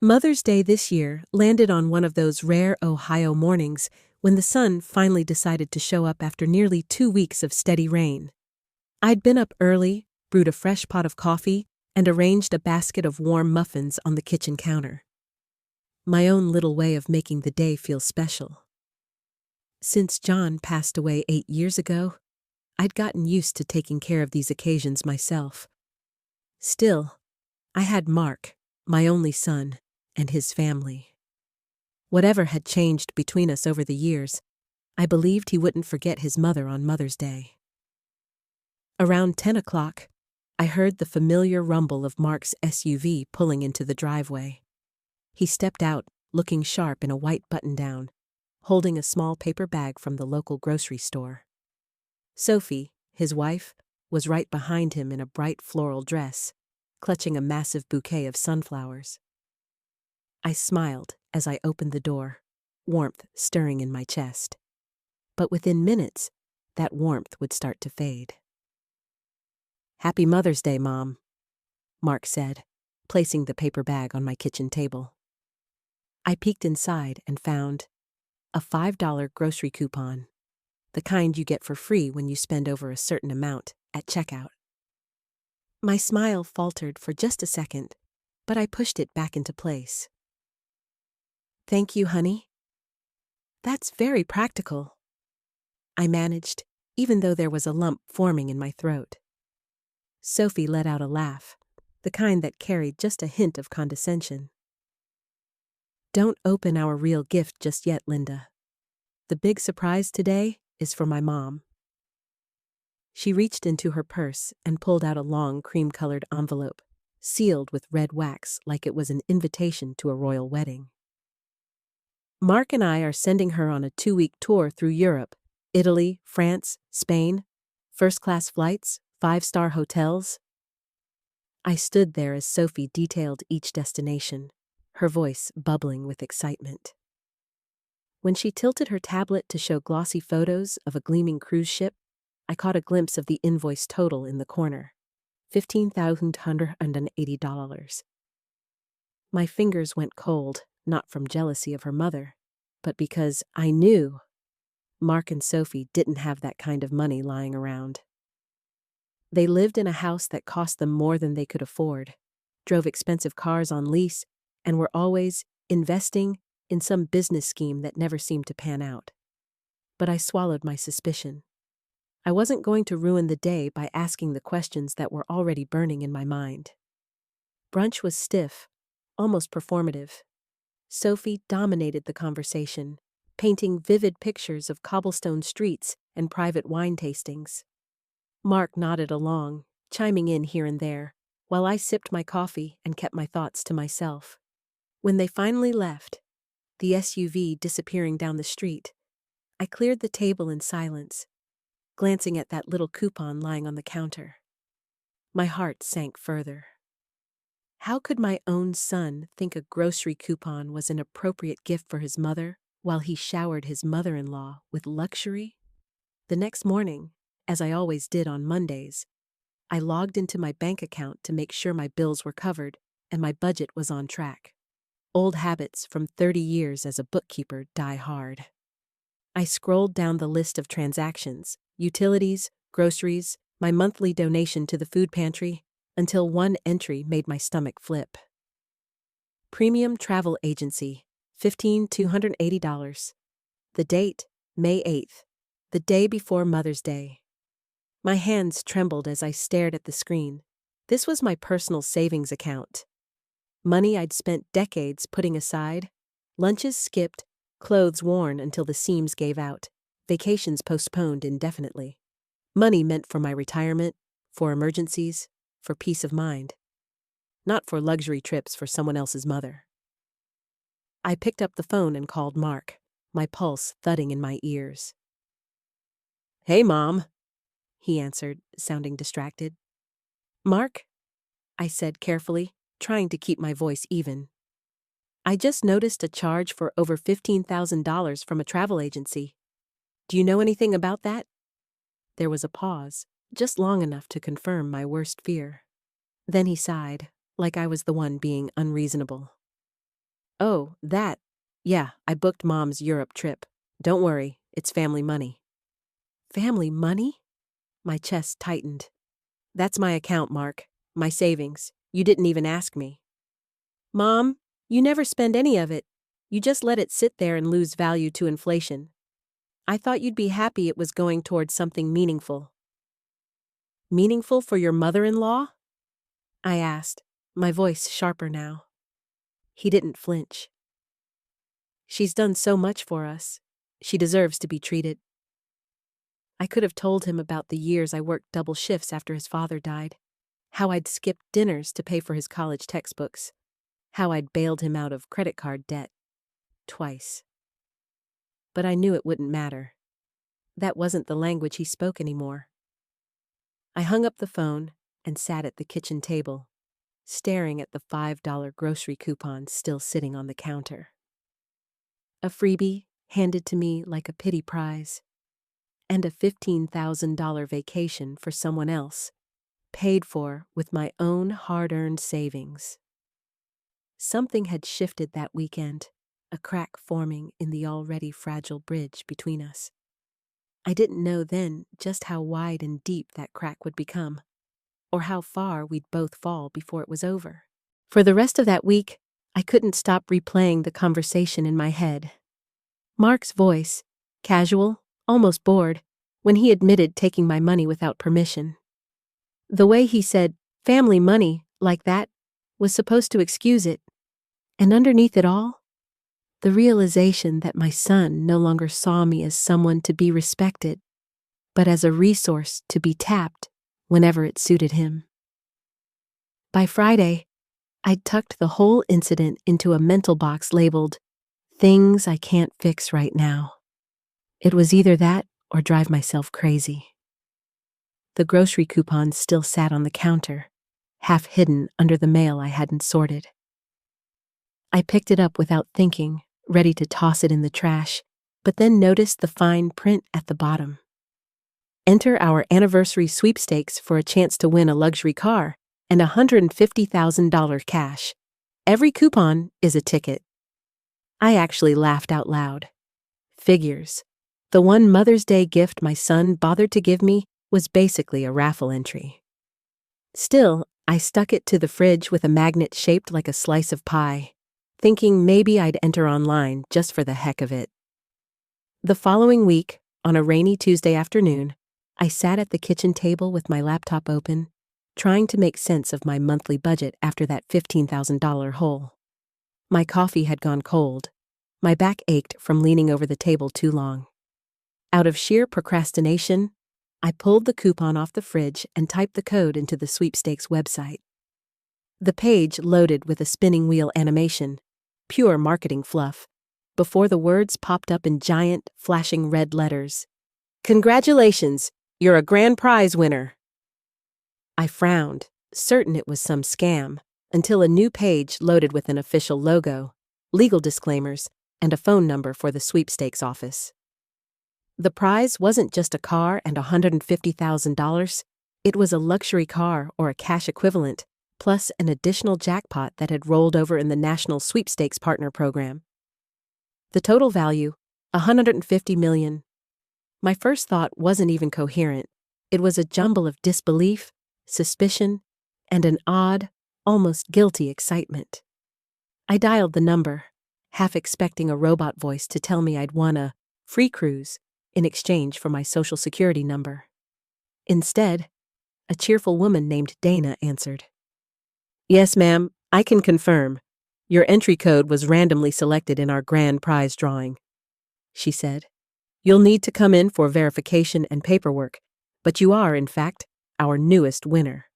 Mother's Day this year landed on one of those rare Ohio mornings when the sun finally decided to show up after nearly 2 weeks of steady rain. I'd been up early, brewed a fresh pot of coffee, and arranged a basket of warm muffins on the kitchen counter. My own little way of making the day feel special. Since John passed away 8 years ago, I'd gotten used to taking care of these occasions myself. Still, I had Mark, my only son, and his family. Whatever had changed between us over the years, I believed he wouldn't forget his mother on Mother's Day. Around 10 o'clock, I heard the familiar rumble of Mark's SUV pulling into the driveway. He stepped out, looking sharp in a white button-down, holding a small paper bag from the local grocery store. Sophie, his wife, was right behind him in a bright floral dress, clutching a massive bouquet of sunflowers. I smiled as I opened the door, warmth stirring in my chest. But within minutes, that warmth would start to fade. "Happy Mother's Day, Mom," Mark said, placing the paper bag on my kitchen table. I peeked inside and found a $5 grocery coupon, the kind you get for free when you spend over a certain amount at checkout. My smile faltered for just a second, but I pushed it back into place. "Thank you, honey." "That's very practical," I managed, even though there was a lump forming in my throat. Sophie let out a laugh, the kind that carried just a hint of condescension. "Don't open our real gift just yet, Linda. The big surprise today is for my mom." She reached into her purse and pulled out a long cream-colored envelope, sealed with red wax like it was an invitation to a royal wedding. "Mark and I are sending her on a 2-week tour through Europe, Italy, France, Spain, first-class flights, 5-star hotels." I stood there as Sophie detailed each destination, her voice bubbling with excitement. When she tilted her tablet to show glossy photos of a gleaming cruise ship, I caught a glimpse of the invoice total in the corner, $15,180. My fingers went cold, not from jealousy of her mother, but because I knew Mark and Sophie didn't have that kind of money lying around. They lived in a house that cost them more than they could afford, drove expensive cars on lease, and were always investing in some business scheme that never seemed to pan out. But I swallowed my suspicion. I wasn't going to ruin the day by asking the questions that were already burning in my mind. Brunch was stiff, almost performative. Sophie dominated the conversation, painting vivid pictures of cobblestone streets and private wine tastings. Mark nodded along, chiming in here and there, while I sipped my coffee and kept my thoughts to myself. When they finally left, the SUV disappearing down the street, I cleared the table in silence, glancing at that little coupon lying on the counter. My heart sank further. How could my own son think a grocery coupon was an appropriate gift for his mother while he showered his mother-in-law with luxury? The next morning, as I always did on Mondays, I logged into my bank account to make sure my bills were covered and my budget was on track. Old habits from 30 years as a bookkeeper die hard. I scrolled down the list of transactions, utilities, groceries, my monthly donation to the food pantry, until one entry made my stomach flip. Premium Travel Agency, $15,280. The date, May 8th, the day before Mother's Day. My hands trembled as I stared at the screen. This was my personal savings account. Money I'd spent decades putting aside, lunches skipped, clothes worn until the seams gave out, vacations postponed indefinitely. Money meant for my retirement, for emergencies, for peace of mind. Not for luxury trips for someone else's mother. I picked up the phone and called Mark, my pulse thudding in my ears. "Hey, Mom," he answered, sounding distracted. "Mark?" I said carefully, trying to keep my voice even. "I just noticed a charge for over $15,000 from a travel agency. Do you know anything about that?" There was a pause, just long enough to confirm my worst fear. Then he sighed, like I was the one being unreasonable. Oh, that. Yeah, I booked Mom's Europe trip. Don't worry, it's family money. Family money? My chest tightened. That's my account, Mark. My savings. You didn't even ask me. Mom, you never spend any of it. You just let it sit there and lose value to inflation. I thought you'd be happy it was going towards something meaningful. Meaningful for your mother-in-law? I asked, my voice sharper now. He didn't flinch. She's done so much for us. She deserves to be treated. I could have told him about the years I worked double shifts after his father died, how I'd skipped dinners to pay for his college textbooks, how I'd bailed him out of credit card debt. Twice. But I knew it wouldn't matter. That wasn't the language he spoke anymore. I hung up the phone and sat at the kitchen table, staring at the $5 grocery coupons still sitting on the counter. A freebie handed to me like a pity prize, and a $15,000 vacation for someone else, paid for with my own hard-earned savings. Something had shifted that weekend, a crack forming in the already fragile bridge between us. I didn't know then just how wide and deep that crack would become, or how far we'd both fall before it was over. For the rest of that week, I couldn't stop replaying the conversation in my head. Mark's voice, casual, almost bored, when he admitted taking my money without permission. The way he said, family money, like that, was supposed to excuse it. And underneath it all, the realization that my son no longer saw me as someone to be respected, but as a resource to be tapped whenever it suited him. By Friday, I'd tucked the whole incident into a mental box labeled, "Things I can't fix right now." It was either that or drive myself crazy. The grocery coupons still sat on the counter, half hidden under the mail I hadn't sorted. I picked it up without thinking, ready to toss it in the trash, but then noticed the fine print at the bottom. Enter our anniversary sweepstakes for a chance to win a luxury car and $150,000 cash. Every coupon is a ticket. I actually laughed out loud. Figures. The one Mother's Day gift my son bothered to give me was basically a raffle entry. Still, I stuck it to the fridge with a magnet shaped like a slice of pie, thinking maybe I'd enter online just for the heck of it. The following week, on a rainy Tuesday afternoon, I sat at the kitchen table with my laptop open, trying to make sense of my monthly budget after that $15,000 hole. My coffee had gone cold. My back ached from leaning over the table too long. Out of sheer procrastination, I pulled the coupon off the fridge and typed the code into the sweepstakes website. The page loaded with a spinning wheel animation, pure marketing fluff, before the words popped up in giant, flashing red letters. "Congratulations, you're a grand prize winner." I frowned, certain it was some scam, until a new page loaded with an official logo, legal disclaimers, and a phone number for the sweepstakes office. The prize wasn't just a car and $150,000. It was a luxury car or a cash equivalent, plus an additional jackpot that had rolled over in the National Sweepstakes Partner Program. The total value, $150 million. My first thought wasn't even coherent. It was a jumble of disbelief, suspicion, and an odd, almost guilty excitement. I dialed the number, half expecting a robot voice to tell me I'd won a free cruise in exchange for my Social Security number. Instead, a cheerful woman named Dana answered. "Yes, ma'am, I can confirm. Your entry code was randomly selected in our grand prize drawing," she said. "You'll need to come in for verification and paperwork, but you are, in fact, our newest winner."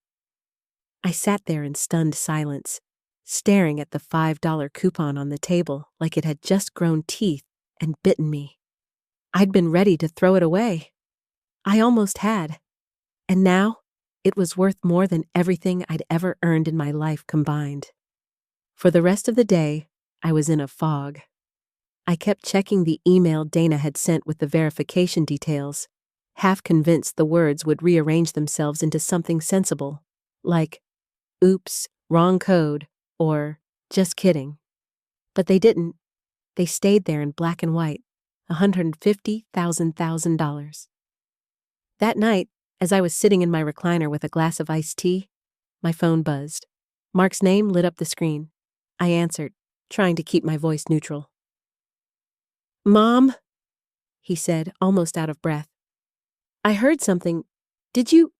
I sat there in stunned silence, staring at the $5 coupon on the table like it had just grown teeth and bitten me. I'd been ready to throw it away. I almost had. And now, it was worth more than everything I'd ever earned in my life combined. For the rest of the day, I was in a fog. I kept checking the email Dana had sent with the verification details, half convinced the words would rearrange themselves into something sensible, like, "Oops, wrong code," or "Just kidding." But they didn't. They stayed there in black and white, $150,000. That night, as I was sitting in my recliner with a glass of iced tea, my phone buzzed. Mark's name lit up the screen. I answered, trying to keep my voice neutral. "Mom," he said, almost out of breath. "I heard something. Did you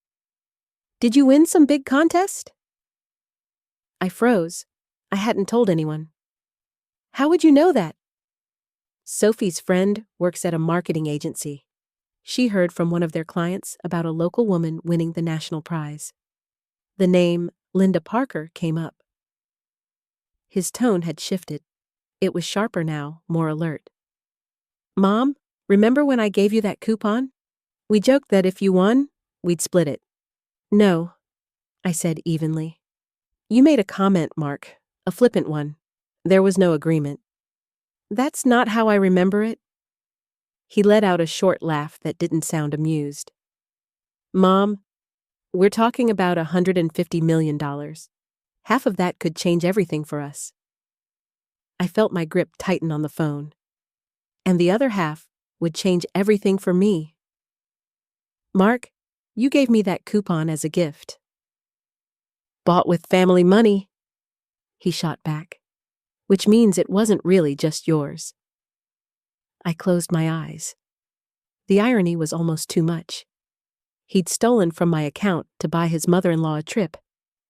win some big contest?" I froze. I hadn't told anyone. "How would you know that?" Sophie's friend works at a marketing agency. She heard from one of their clients about a local woman winning the national prize. The name Linda Parker came up. His tone had shifted. It was sharper now, more alert. "Mom, remember when I gave you that coupon? We joked that if you won, we'd split it." "No," I said evenly. "You made a comment, Mark, a flippant one. There was no agreement." "That's not how I remember it." He let out a short laugh that didn't sound amused. "Mom, we're talking about $150 million. Half of that could change everything for us." I felt my grip tighten on the phone. And the other half would change everything for me. "Mark, you gave me that coupon as a gift." "Bought with family money," he shot back, "which means it wasn't really just yours." I closed my eyes. The irony was almost too much. He'd stolen from my account to buy his mother-in-law a trip,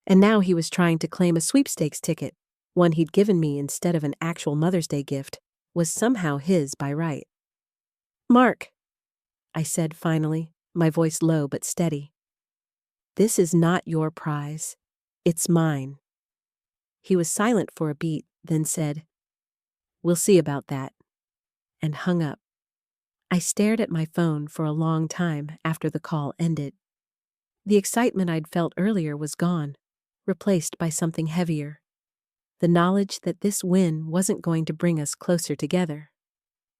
and now he was trying to claim a sweepstakes ticket, one he'd given me instead of an actual Mother's Day gift, was somehow his by right. "Mark," I said finally, my voice low but steady. "This is not your prize. It's mine." He was silent for a beat, then said, "We'll see about that," and hung up. I stared at my phone for a long time after the call ended. The excitement I'd felt earlier was gone, replaced by something heavier. The knowledge that this win wasn't going to bring us closer together.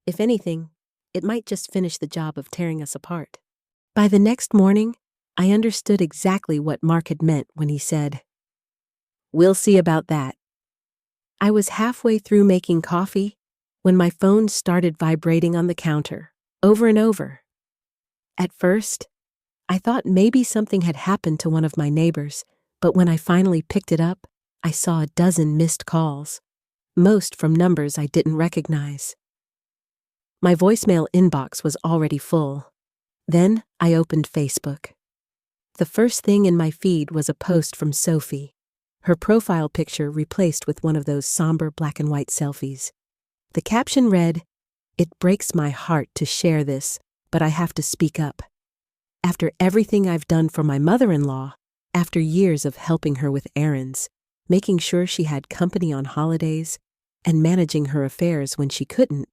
If anything, it might just finish the job of tearing us apart. By the next morning, I understood exactly what Mark had meant when he said, "We'll see about that." I was halfway through making coffee when my phone started vibrating on the counter, over and over. At first, I thought maybe something had happened to one of my neighbors, but when I finally picked it up, I saw a dozen missed calls, most from numbers I didn't recognize. My voicemail inbox was already full. Then I opened Facebook. The first thing in my feed was a post from Sophie, her profile picture replaced with one of those somber black and white selfies. The caption read, "It breaks my heart to share this, but I have to speak up. After everything I've done for my mother-in-law, after years of helping her with errands, making sure she had company on holidays, and managing her affairs when she couldn't,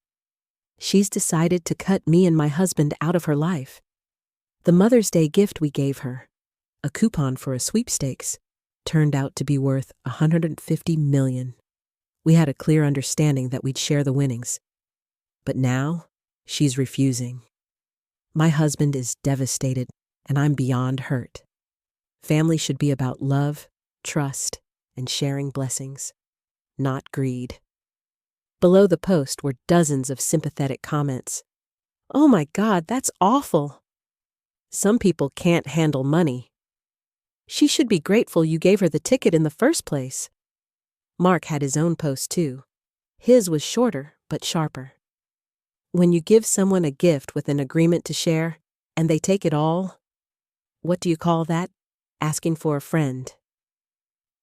she's decided to cut me and my husband out of her life. The Mother's Day gift we gave her, a coupon for a sweepstakes, turned out to be worth $150 million. We had a clear understanding that we'd share the winnings. But now, she's refusing. My husband is devastated, and I'm beyond hurt. Family should be about love, trust, and sharing blessings, not greed." Below the post were dozens of sympathetic comments. "Oh my God, that's awful. Some people can't handle money. She should be grateful you gave her the ticket in the first place." Mark had his own post too. His was shorter, but sharper. "When you give someone a gift with an agreement to share, and they take it all, what do you call that? Asking for a friend."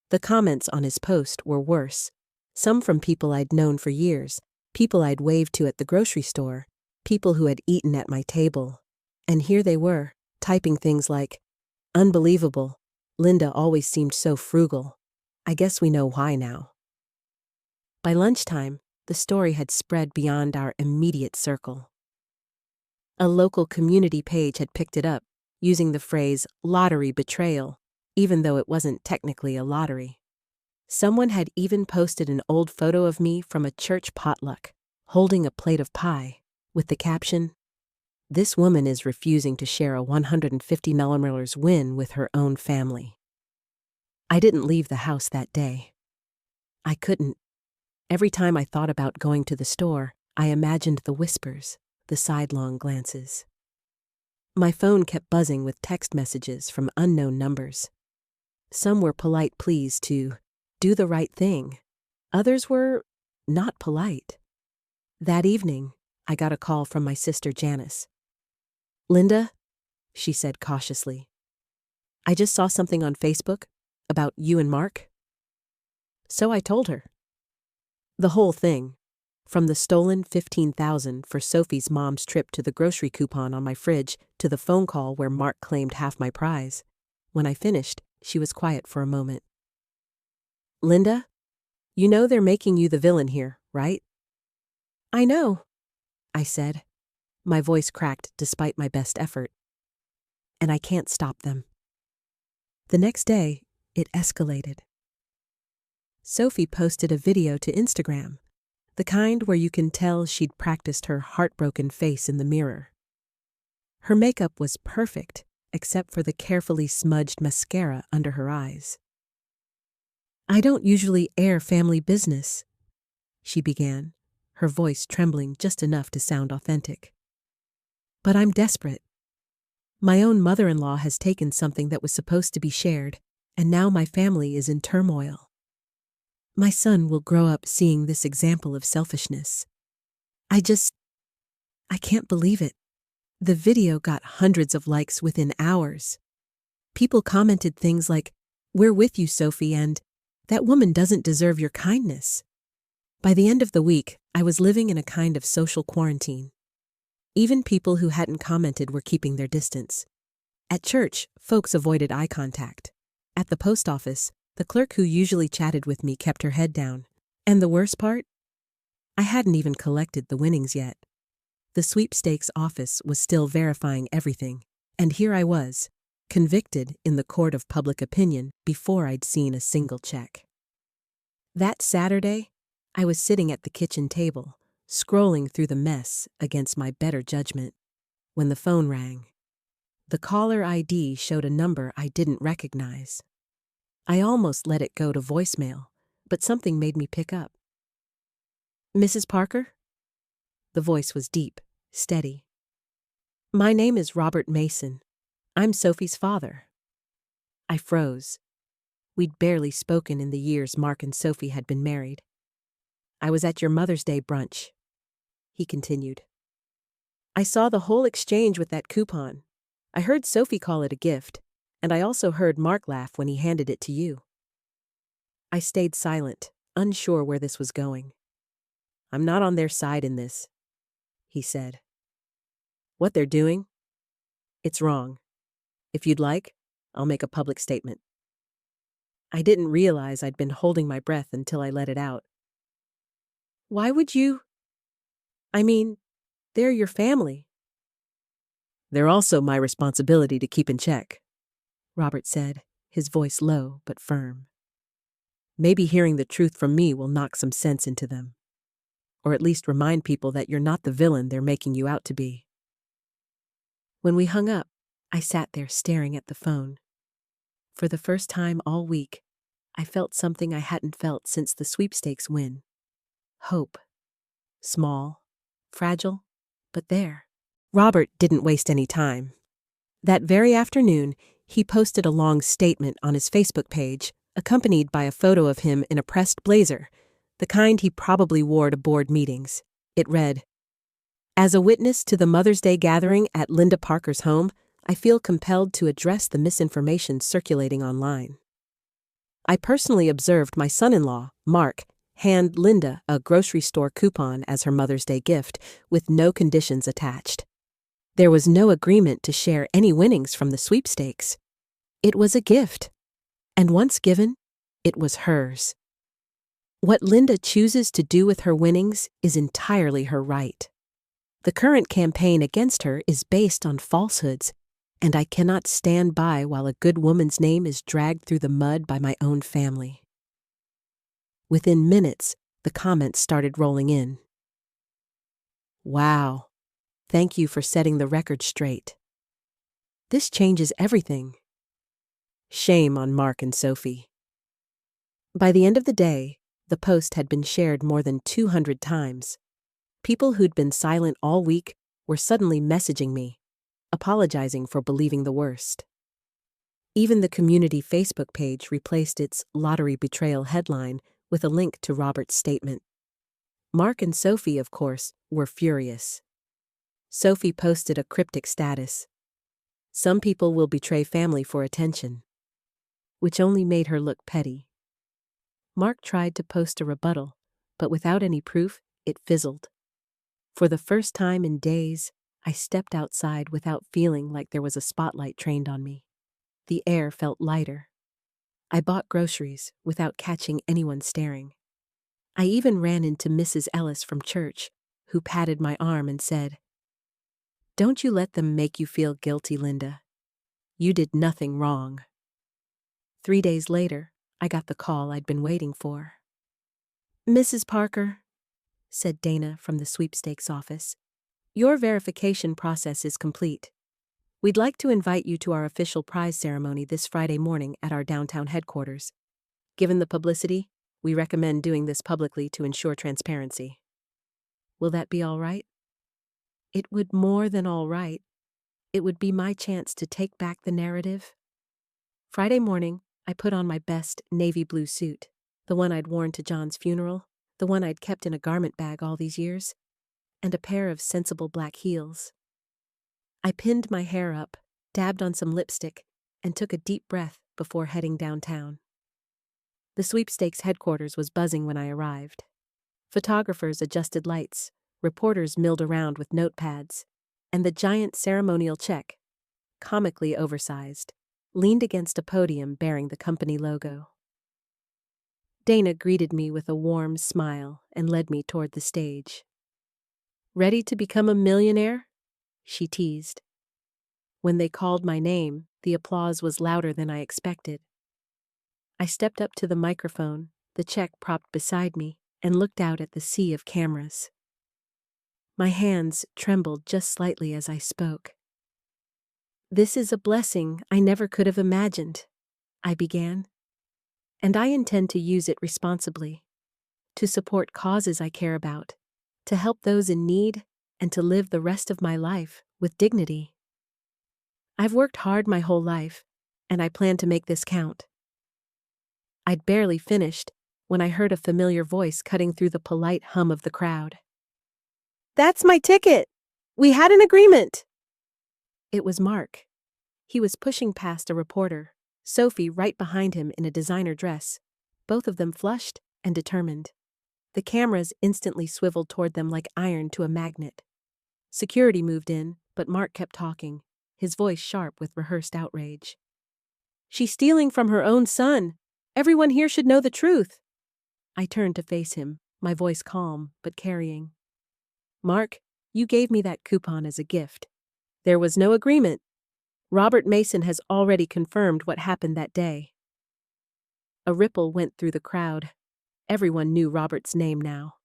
The comments on his post were worse. Some from people I'd known for years, people I'd waved to at the grocery store, people who had eaten at my table. And here they were, typing things like, "Unbelievable. Linda always seemed so frugal. I guess we know why now." By lunchtime, the story had spread beyond our immediate circle. A local community page had picked it up, using the phrase "lottery betrayal," even though it wasn't technically a lottery. Someone had even posted an old photo of me from a church potluck, holding a plate of pie, with the caption, "This woman is refusing to share a $150 win with her own family." I didn't leave the house that day. I couldn't. Every time I thought about going to the store, I imagined the whispers, the sidelong glances. My phone kept buzzing with text messages from unknown numbers. Some were polite pleas to do the right thing. Others were not polite. That evening, I got a call from my sister Janice. "Linda," she said cautiously, "I just saw something on Facebook about you and Mark." So I told her. The whole thing, from the stolen $15,000 for Sophie's mom's trip to the grocery coupon on my fridge to the phone call where Mark claimed half my prize. When I finished, she was quiet for a moment. "Linda, you know they're making you the villain here, right?" "I know," I said. My voice cracked despite my best effort. "And I can't stop them." The next day, it escalated. Sophie posted a video to Instagram, the kind where you can tell she'd practiced her heartbroken face in the mirror. Her makeup was perfect, except for the carefully smudged mascara under her eyes. "I don't usually air family business," she began, her voice trembling just enough to sound authentic. "But I'm desperate. My own mother-in-law has taken something that was supposed to be shared, and now my family is in turmoil. My son will grow up seeing this example of selfishness. I can't believe it." The video got hundreds of likes within hours. People commented things like, "We're with you, Sophie," and "That woman doesn't deserve your kindness." By the end of the week, I was living in a kind of social quarantine. Even people who hadn't commented were keeping their distance. At church, folks avoided eye contact. At the post office, the clerk who usually chatted with me kept her head down. And the worst part? I hadn't even collected the winnings yet. The sweepstakes office was still verifying everything, and here I was, convicted in the court of public opinion before I'd seen a single check. That Saturday, I was sitting at the kitchen table, scrolling through the mess against my better judgment, when the phone rang. The caller ID showed a number I didn't recognize. I almost let it go to voicemail, but something made me pick up. "Mrs. Parker?" The voice was deep, steady. "My name is Robert Mason. I'm Sophie's father." I froze. We'd barely spoken in the years Mark and Sophie had been married. "I was at your Mother's Day brunch," he continued. "I saw the whole exchange with that coupon. I heard Sophie call it a gift, and I also heard Mark laugh when he handed it to you." I stayed silent, unsure where this was going. "I'm not on their side in this," he said. "What they're doing? It's wrong. If you'd like, I'll make a public statement." I didn't realize I'd been holding my breath until I let it out. "Why would you? I mean, they're your family." "They're also my responsibility to keep in check," Robert said, his voice low but firm. "Maybe hearing the truth from me will knock some sense into them. Or at least remind people that you're not the villain they're making you out to be." When we hung up, I sat there staring at the phone. For the first time all week, I felt something I hadn't felt since the sweepstakes win. Hope. Small, fragile, but there. Robert didn't waste any time. That very afternoon, he posted a long statement on his Facebook page, accompanied by a photo of him in a pressed blazer, the kind he probably wore to board meetings. It read, "As a witness to the Mother's Day gathering at Linda Parker's home, I feel compelled to address the misinformation circulating online. I personally observed my son-in-law, Mark, hand Linda a grocery store coupon as her Mother's Day gift, with no conditions attached. There was no agreement to share any winnings from the sweepstakes. It was a gift, and once given, it was hers. What Linda chooses to do with her winnings is entirely her right. The current campaign against her is based on falsehoods, and I cannot stand by while a good woman's name is dragged through the mud by my own family." Within minutes, the comments started rolling in. "Wow. Thank you for setting the record straight. This changes everything. Shame on Mark and Sophie." By the end of the day, The post had been shared more than 200 times. People who'd been silent all week were suddenly messaging me, apologizing for believing the worst. Even the community Facebook page replaced its lottery betrayal headline with a link to Robert's statement. Mark and Sophie, of course, were furious. Sophie posted a cryptic status. "Some people will betray family for attention," which only made her look petty. Mark tried to post a rebuttal, but without any proof, it fizzled. For the first time in days, I stepped outside without feeling like there was a spotlight trained on me. The air felt lighter. I bought groceries without catching anyone staring. I even ran into Mrs. Ellis from church, who patted my arm and said, "Don't you let them make you feel guilty, Linda. You did nothing wrong." 3 days later, I got the call I'd been waiting for. "Mrs. Parker," said Dana from the sweepstakes office, "your verification process is complete. We'd like to invite you to our official prize ceremony this Friday morning at our downtown headquarters. Given the publicity, we recommend doing this publicly to ensure transparency. Will that be all right?" It would more than all right. It would be my chance to take back the narrative. Friday morning, I put on my best navy blue suit, the one I'd worn to John's funeral, the one I'd kept in a garment bag all these years, and a pair of sensible black heels. I pinned my hair up, dabbed on some lipstick, and took a deep breath before heading downtown. The sweepstakes headquarters was buzzing when I arrived. Photographers adjusted lights, reporters milled around with notepads, and the giant ceremonial check, comically oversized, leaned against a podium bearing the company logo. Dana greeted me with a warm smile and led me toward the stage. "Ready to become a millionaire?" she teased. When they called my name, the applause was louder than I expected. I stepped up to the microphone, the check propped beside me, and looked out at the sea of cameras. My hands trembled just slightly as I spoke. "This is a blessing I never could have imagined," I began. "And I intend to use it responsibly, to support causes I care about, to help those in need, and to live the rest of my life with dignity. I've worked hard my whole life, and I plan to make this count." I'd barely finished when I heard a familiar voice cutting through the polite hum of the crowd. "That's my ticket! We had an agreement!" It was Mark. He was pushing past a reporter, Sophie right behind him in a designer dress, both of them flushed and determined. The cameras instantly swiveled toward them like iron to a magnet. Security moved in, but Mark kept talking, his voice sharp with rehearsed outrage. "She's stealing from her own son! Everyone here should know the truth!" I turned to face him, my voice calm but carrying. "Mark, you gave me that coupon as a gift. There was no agreement. Robert Mason has already confirmed what happened that day." A ripple went through the crowd. Everyone knew Robert's name now.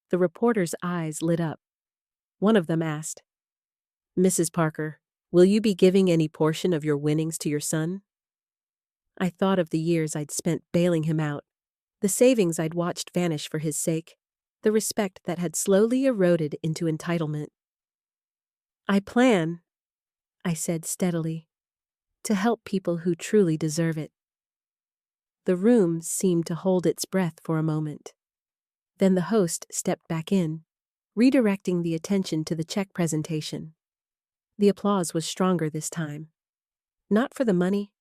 The reporter's eyes lit up. One of them asked, "Mrs. Parker, will you be giving any portion of your winnings to your son?" I thought of the years I'd spent bailing him out, the savings I'd watched vanish for his sake, the respect that had slowly eroded into entitlement. "I plan," I said steadily, "to help people who truly deserve it." The room seemed to hold its breath for a moment. Then the host stepped back in, redirecting the attention to the check presentation. The applause was stronger this time. Not for the money,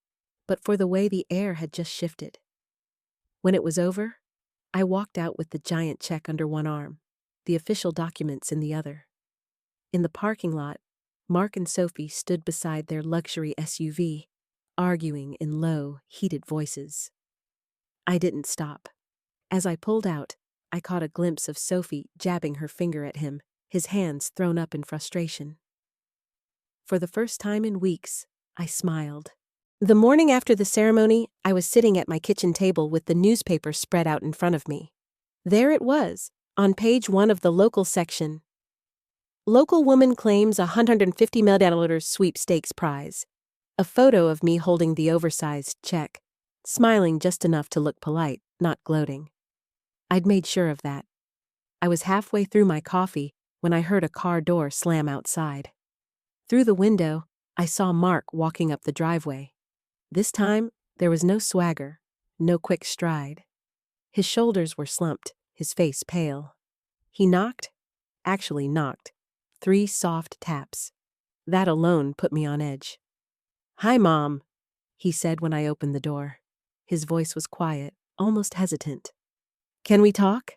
but for the way the air had just shifted. When it was over, I walked out with the giant check under one arm, the official documents in the other. In the parking lot, Mark and Sophie stood beside their luxury SUV, arguing in low, heated voices. I didn't stop. As I pulled out, I caught a glimpse of Sophie jabbing her finger at him, his hands thrown up in frustration. For the first time in weeks, I smiled. The morning after the ceremony, I was sitting at my kitchen table with the newspaper spread out in front of me. There it was, on page 1 of the local section. "Local woman claims $150 million sweepstakes prize." A photo of me holding the oversized check, smiling just enough to look polite, not gloating. I'd made sure of that. I was halfway through my coffee when I heard a car door slam outside. Through the window, I saw Mark walking up the driveway. This time, there was no swagger, no quick stride. His shoulders were slumped, his face pale. He actually knocked, 3 soft taps. That alone put me on edge. "Hi, Mom," he said when I opened the door. His voice was quiet, almost hesitant. "Can we talk?"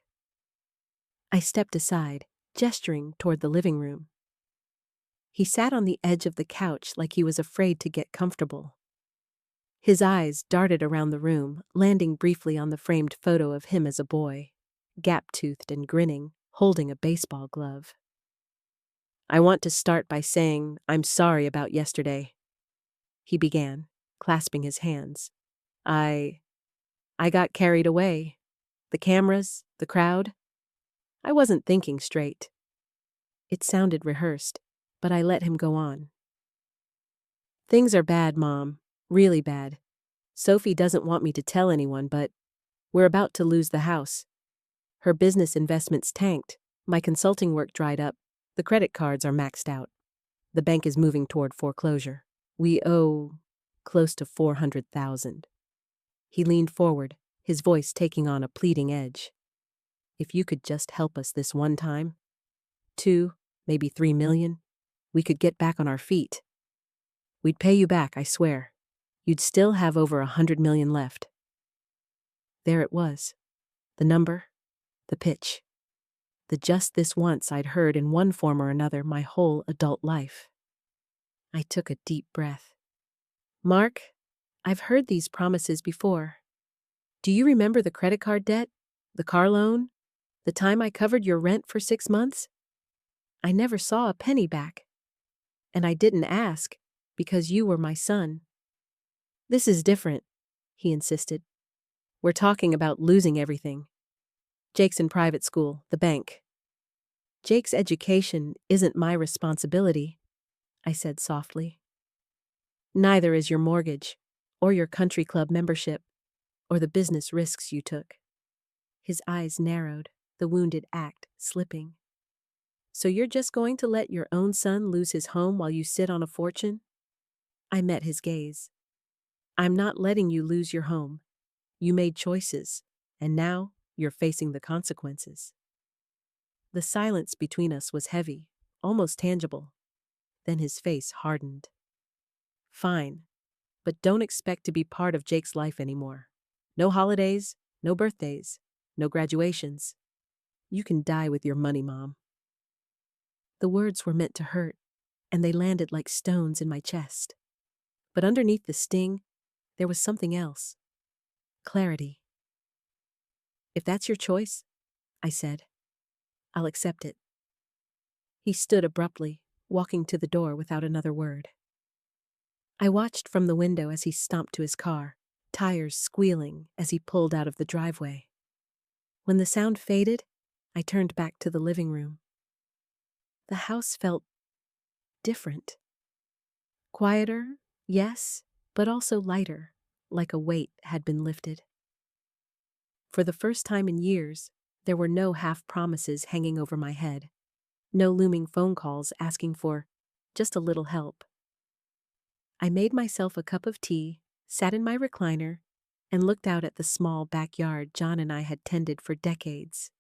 I stepped aside, gesturing toward the living room. He sat on the edge of the couch like he was afraid to get comfortable. His eyes darted around the room, landing briefly on the framed photo of him as a boy, gap-toothed and grinning, holding a baseball glove. "I want to start by saying I'm sorry about yesterday," he began, clasping his hands. I got carried away. The cameras, the crowd. I wasn't thinking straight." It sounded rehearsed, but I let him go on. "Things are bad, Mom. Really bad. Sophie doesn't want me to tell anyone, but we're about to lose the house. Her business investments tanked, my consulting work dried up, the credit cards are maxed out. The bank is moving toward foreclosure. We owe close to $400,000. He leaned forward, his voice taking on a pleading edge. "If you could just help us this one time, 2, maybe 3 million, we could get back on our feet. We'd pay you back, I swear. You'd still have over 100 million left." There it was. The number, the pitch. The just this once I'd heard in one form or another my whole adult life. I took a deep breath. "Mark, I've heard these promises before. Do you remember the credit card debt? The car loan? The time I covered your rent for 6 months? I never saw a penny back. And I didn't ask, because you were my son." "This is different," he insisted. "We're talking about losing everything. Jake's in private school, the bank. Jake's education isn't my responsibility," I said softly. "Neither is your mortgage, or your country club membership, or the business risks you took." His eyes narrowed, the wounded act slipping. "So you're just going to let your own son lose his home while you sit on a fortune?" I met his gaze. "I'm not letting you lose your home. You made choices, and now you're facing the consequences." The silence between us was heavy, almost tangible. Then his face hardened. "Fine, but don't expect to be part of Jake's life anymore. No holidays, no birthdays, no graduations. You can die with your money, Mom." The words were meant to hurt, and they landed like stones in my chest. But underneath the sting, there was something else. Clarity. "If that's your choice," I said, "I'll accept it." He stood abruptly, walking to the door without another word. I watched from the window as he stomped to his car, tires squealing as he pulled out of the driveway. When the sound faded, I turned back to the living room. The house felt different. Quieter, yes, but also lighter, like a weight had been lifted. For the first time in years, there were no half-promises hanging over my head, no looming phone calls asking for just a little help. I made myself a cup of tea, sat in my recliner, and looked out at the small backyard John and I had tended for decades.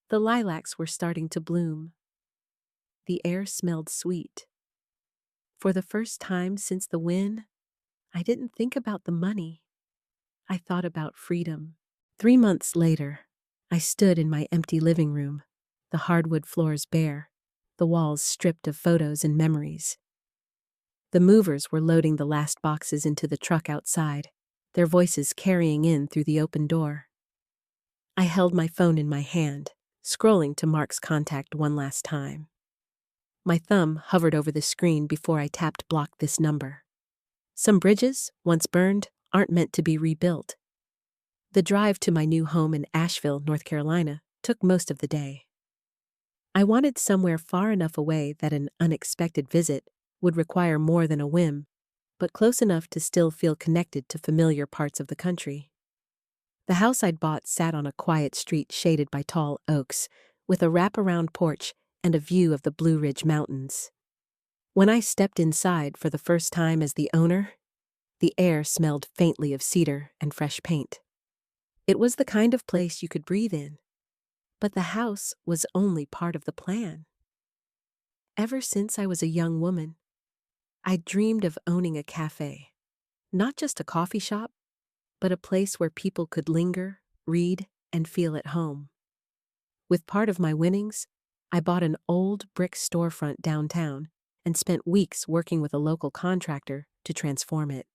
The lilacs were starting to bloom. The air smelled sweet. For the first time since the win, I didn't think about the money. I thought about freedom. 3 months later, I stood in my empty living room, the hardwood floors bare, the walls stripped of photos and memories. The movers were loading the last boxes into the truck outside, their voices carrying in through the open door. I held my phone in my hand, scrolling to Mark's contact one last time. My thumb hovered over the screen before I tapped block this number. Some bridges, once burned, aren't meant to be rebuilt. The drive to my new home in Asheville, North Carolina, took most of the day. I wanted somewhere far enough away that an unexpected visit would require more than a whim, but close enough to still feel connected to familiar parts of the country. The house I'd bought sat on a quiet street shaded by tall oaks, with a wraparound porch and a view of the Blue Ridge Mountains. When I stepped inside for the first time as the owner, the air smelled faintly of cedar and fresh paint. It was the kind of place you could breathe in. But the house was only part of the plan. Ever since I was a young woman, I dreamed of owning a cafe. Not just a coffee shop, but a place where people could linger, read, and feel at home. With part of my winnings, I bought an old brick storefront downtown and spent weeks working with a local contractor to transform it.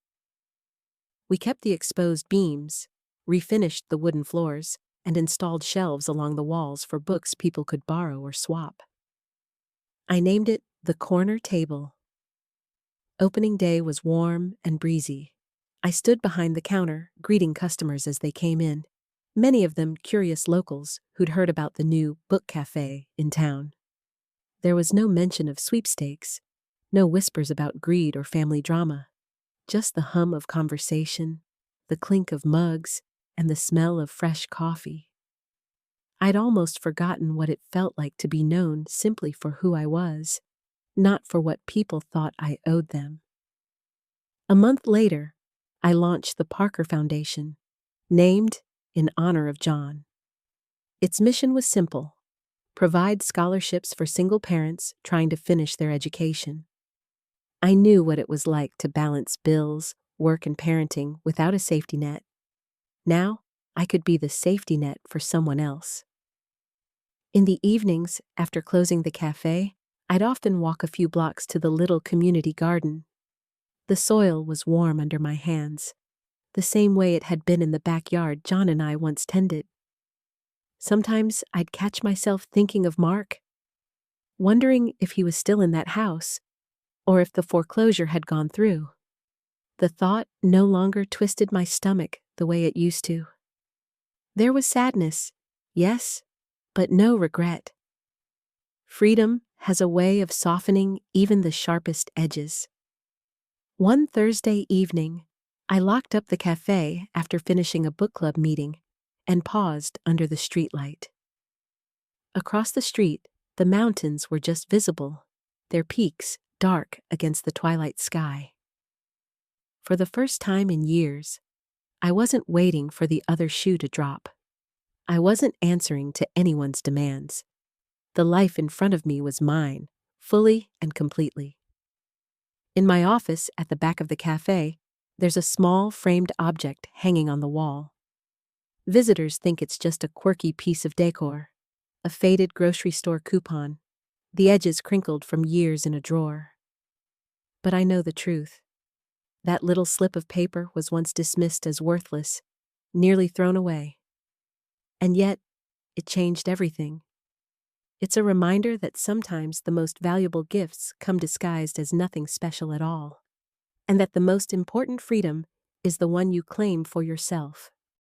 We kept the exposed beams, refinished the wooden floors, and installed shelves along the walls for books people could borrow or swap. I named it The Corner Table. Opening day was warm and breezy. I stood behind the counter, greeting customers as they came in, many of them curious locals who'd heard about the new book cafe in town. There was no mention of sweepstakes, no whispers about greed or family drama, just the hum of conversation, the clink of mugs, and the smell of fresh coffee. I'd almost forgotten what it felt like to be known simply for who I was, not for what people thought I owed them. A month later, I launched the Parker Foundation, named in honor of John. Its mission was simple: provide scholarships for single parents trying to finish their education. I knew what it was like to balance bills, work, and parenting without a safety net. Now, I could be the safety net for someone else. In the evenings, after closing the cafe, I'd often walk a few blocks to the little community garden. The soil was warm under my hands, the same way it had been in the backyard John and I once tended. Sometimes I'd catch myself thinking of Mark, wondering if he was still in that house, or if the foreclosure had gone through. The thought no longer twisted my stomach the way it used to. There was sadness, yes, but no regret. Freedom has a way of softening even the sharpest edges. One Thursday evening, I locked up the cafe after finishing a book club meeting and paused under the streetlight. Across the street, the mountains were just visible, their peaks dark against the twilight sky. For the first time in years, I wasn't waiting for the other shoe to drop. I wasn't answering to anyone's demands. The life in front of me was mine, fully and completely. In my office at the back of the cafe, there's a small framed object hanging on the wall. Visitors think it's just a quirky piece of decor, a faded grocery store coupon, the edges crinkled from years in a drawer. But I know the truth. That little slip of paper was once dismissed as worthless, nearly thrown away. And yet, it changed everything. It's a reminder that sometimes the most valuable gifts come disguised as nothing special at all, and that the most important freedom is the one you claim for yourself.